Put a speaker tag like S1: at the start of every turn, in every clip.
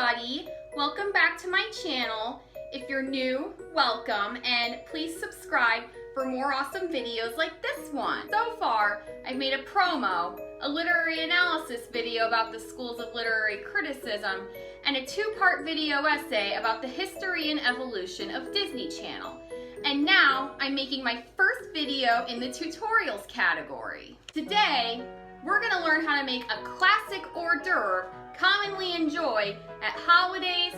S1: everybody, welcome back to my channel. If you're new, welcome, and please subscribe for more awesome videos like this one. So far, I've made a promo, a literary analysis video about the schools of literary criticism, and a two-part video essay about the history and evolution of Disney Channel. And now, I'm making my first video in the tutorials category. Today, we're gonna learn how to make a classic hors d'oeuvre commonly enjoyed at holidays,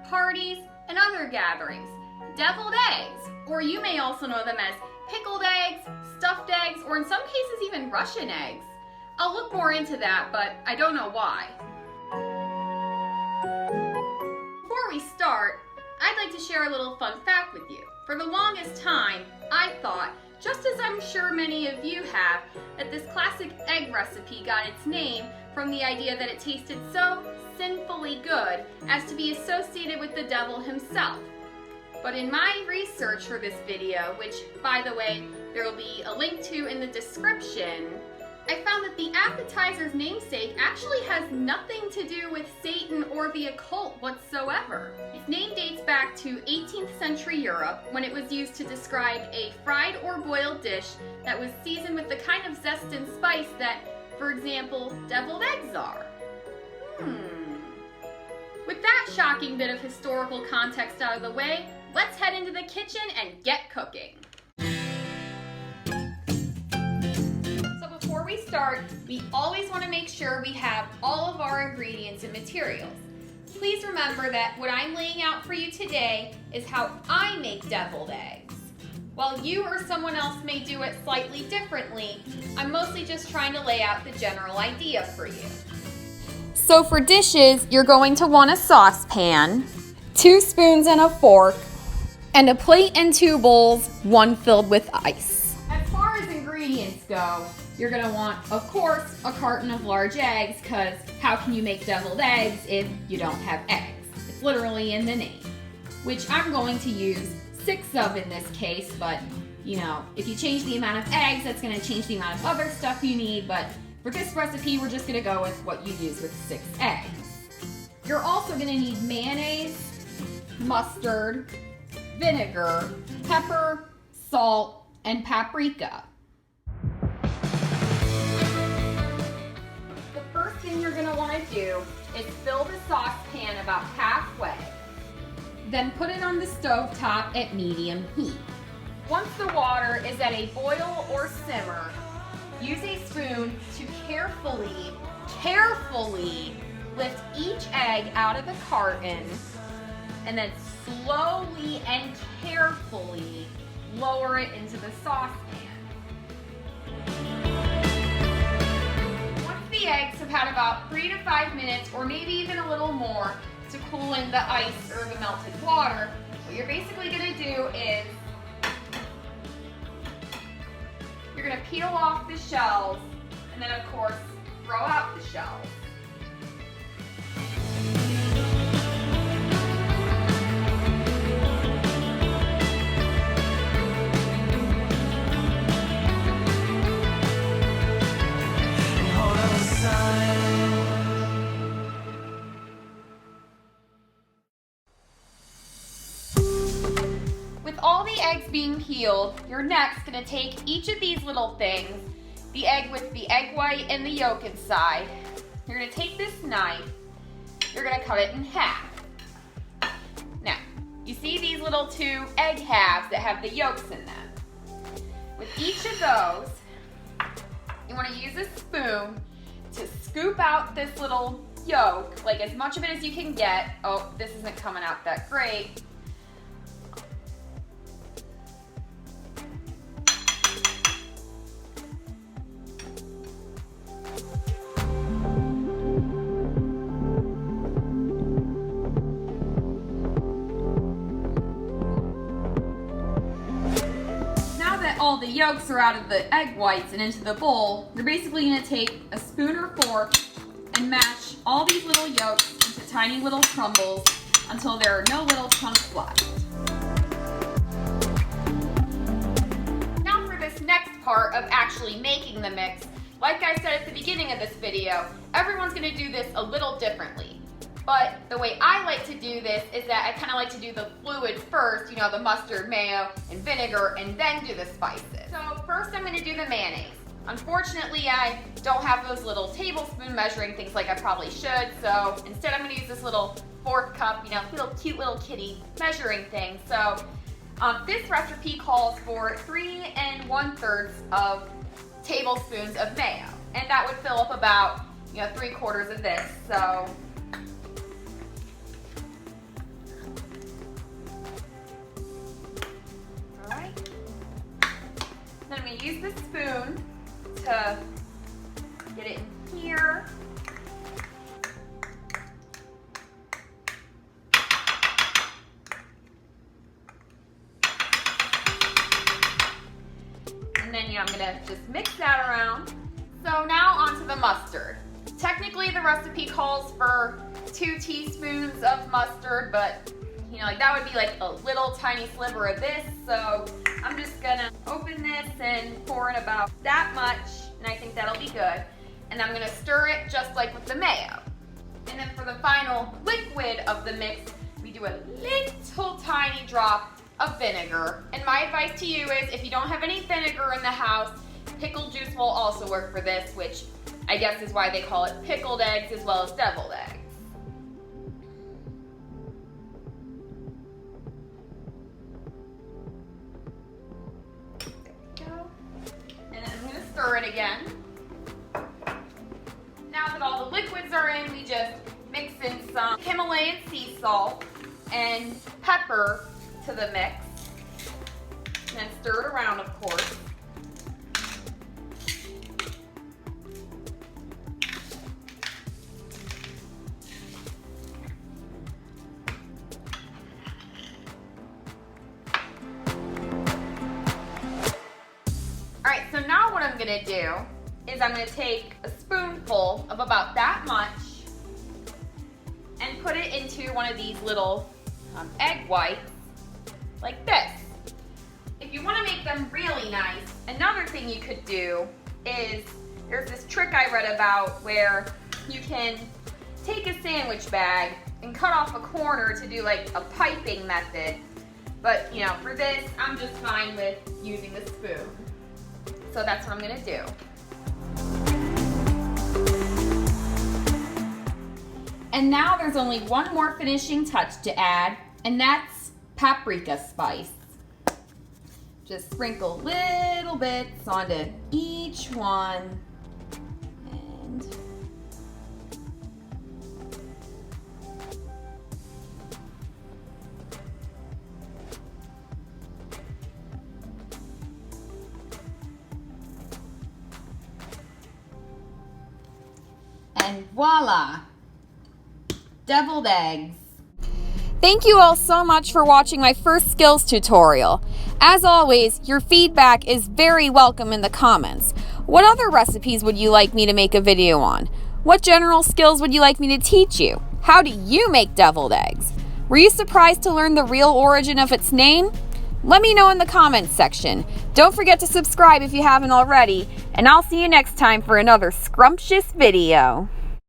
S1: parties, and other gatherings. Deviled eggs, or you may also know them as pickled eggs, stuffed eggs, or in some cases even Russian eggs. I'll look more into that, but I don't know why. Before we start, I'd like to share a little fun fact with you. For the longest time, I thought, just as I'm sure many of you have, that this classic egg recipe got its name from the idea that it tasted so sinfully good as to be associated with the devil himself. But in my research for this video, which, by the way, there will be a link to in the description, I found that the appetizer's namesake actually has nothing to do with Satan or the occult whatsoever. Its name dates back to 18th century Europe, when it was used to describe a fried or boiled dish that was seasoned with the kind of zest and spice that, for example, deviled eggs are. With that shocking bit of historical context out of the way, let's head into the kitchen and get cooking. Before we start, we always want to make sure we have all of our ingredients and materials. Please remember that what I'm laying out for you today is how I make deviled eggs. While you or someone else may do it slightly differently, I'm mostly just trying to lay out the general idea for you. So for dishes, you're going to want a saucepan, 2 spoons and a fork, and a plate and 2 bowls, one filled with ice. As far as ingredients go, you're gonna want, of course, a carton of large eggs, because how can you make deviled eggs if you don't have eggs? It's literally in the name, which I'm going to use 6 of in this case, but you know, if you change the amount of eggs, that's gonna change the amount of other stuff you need, but for this recipe, we're just gonna go with what you use with 6 eggs. You're also gonna need mayonnaise, mustard, vinegar, pepper, salt, and paprika. The first thing you're gonna wanna do is fill the saucepan about halfway. Then put it on the stove top at medium heat. Once the water is at a boil or simmer, use a spoon to carefully lift each egg out of the carton, and then slowly and carefully lower it into the saucepan. Once the eggs have had about 3 to 5 minutes, or maybe even a little more, to cool in the ice or the melted water, what you're basically gonna do is you're gonna peel off the shells, and then of course, throw out the shells. With all the eggs being peeled, you're next going to take each of these little things, the egg with the egg white and the yolk inside. You're going to take this knife, you're going to cut it in half. Now, you see these little 2 egg halves that have the yolks in them. With each of those, you want to use a spoon to scoop out this little yolk, like as much of it as you can get. Oh, this isn't coming out that great. All the yolks are out of the egg whites and into the bowl, you're basically going to take a spoon or fork and mash all these little yolks into tiny little crumbles until there are no little chunks left. Now for this next part of actually making the mix, like I said at the beginning of this video, everyone's going to do this a little differently. But the way I like to do this is that I kind of like to do the fluid first, you know, the mustard, mayo, and vinegar, and then do the spices. So first I'm gonna do the mayonnaise. Unfortunately, I don't have those little tablespoon measuring things like I probably should, so instead I'm gonna use this little 4th cup, you know, cute little kitty measuring thing. So this recipe calls for 3 1/3 of tablespoons of mayo, and that would fill up about, you know, 3/4 of this. So all right, then I'm gonna use the spoon to get it in here. And then, you know, I'm gonna just mix that around. So now onto the mustard. Technically the recipe calls for 2 teaspoons of mustard, but you know, like that would be like a little tiny sliver of this. So I'm just gonna open this and pour in about that much, and I think that'll be good. And I'm gonna stir it just like with the mayo. And then for the final liquid of the mix, we do a little tiny drop of vinegar. And my advice to you is if you don't have any vinegar in the house, pickle juice will also work for this, which I guess is why they call it pickled eggs as well as deviled eggs. There we go. And then I'm gonna stir it again. Now that all the liquids are in, we just mix in some Himalayan sea salt and pepper to the mix, and then stir it around, of course. All right, so now what I'm gonna do is I'm gonna take a spoonful of about that much and put it into one of these little egg whites, like this. If you want to make them really nice, another thing you could do is, there's this trick I read about where you can take a sandwich bag and cut off a corner to do like a piping method. But you know, for this, I'm just fine with using the spoon. So that's what I'm gonna do. And now there's only one more finishing touch to add, and that's paprika spice. Just sprinkle little bits onto each one. And voila, deviled eggs. Thank you all so much for watching my first skills tutorial. As always, your feedback is very welcome in the comments. What other recipes would you like me to make a video on? What general skills would you like me to teach you? How do you make deviled eggs? Were you surprised to learn the real origin of its name? Let me know in the comments section. Don't forget to subscribe if you haven't already, and I'll see you next time for another scrumptious video.